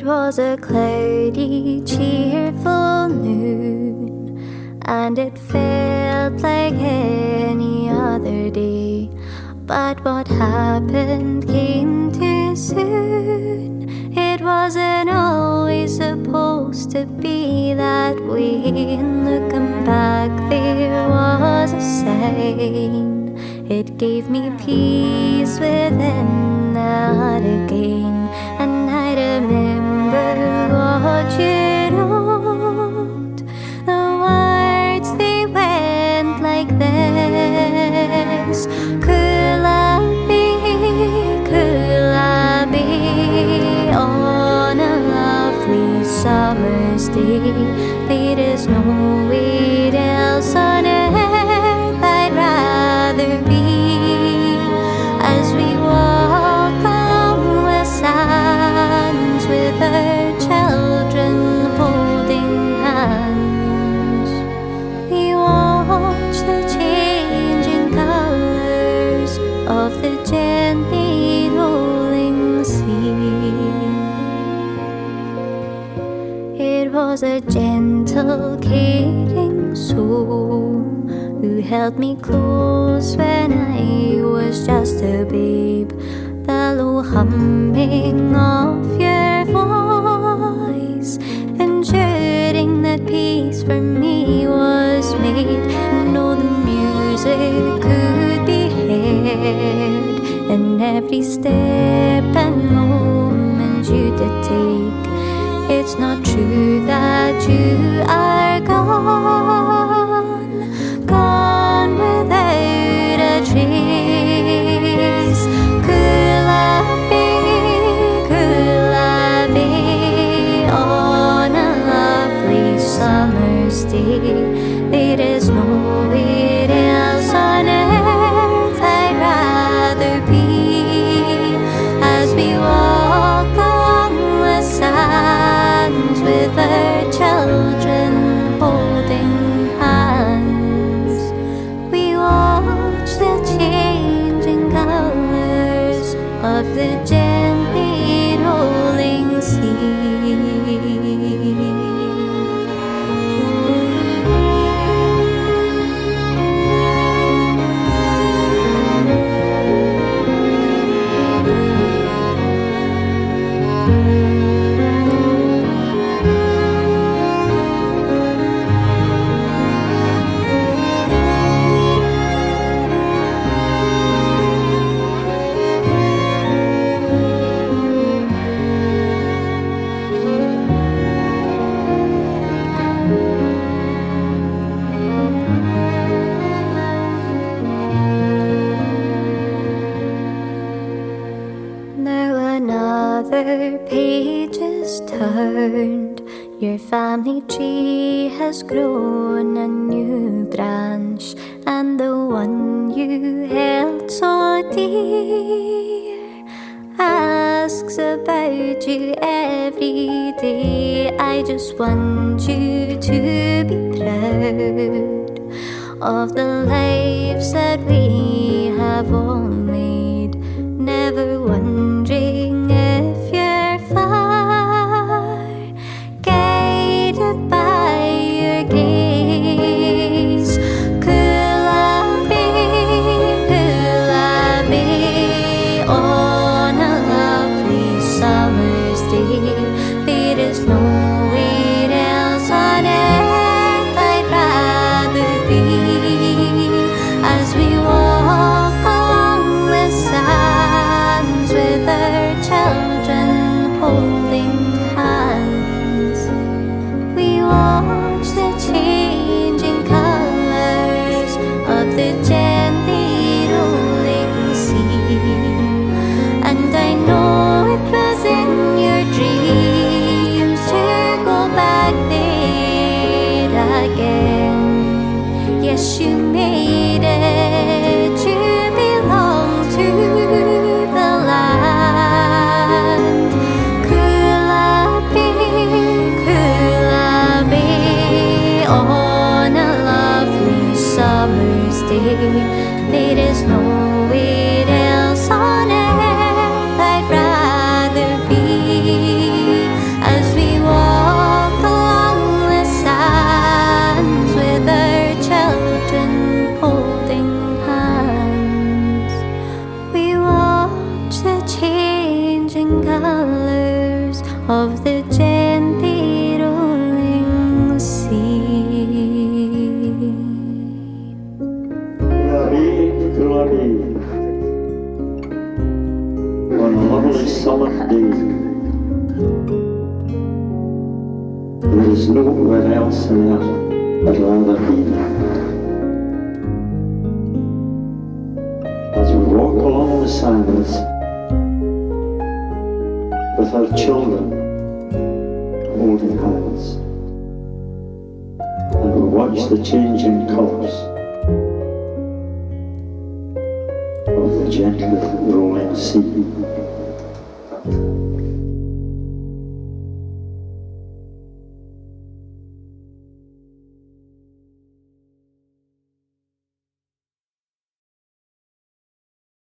was a cloudy, cheerful noon, and it felt like any other day. But what happened came too soon. It wasn't always supposed to be that way. And looking back, there was a sign. It gave me peace within that again. And I remember what you wrote. The words, they went like this. Could I be on a lovely summer's day? There is nowhere else on earth I'd rather be. As we walk along the sands with our children holding hands, we watch the changing colors of the gently rolling sea. It was a gentle, caring soul who held me close when I was just a babe. The low humming of your voice, ensuring that peace for me was made. No, the music could be heard in every step and moment you did take. It's not true that you are gone without a trace. Could I be on a lovely summer's day? There is nowhere else on earth I'd rather be. As we walk along the sands with our children holding hands, we watch the changing colors of the gently rolling sea. Another page is turned. Your family tree has grown a new branch, and the one you held so dear asks about you every day. I just want you to be proud of the lives that we have all made, never wondering if you're far, guided by your gaze. Could I be on a lovely summer's day? There is nowhere else on earth I'd rather be. As we walk along the of the gently rolling sea. Glory, on a lovely summer day, there is nowhere else on earth I'd rather be. As we walk along the sands with our children holding hands, and we watch the changing colours of the gently rolling sea.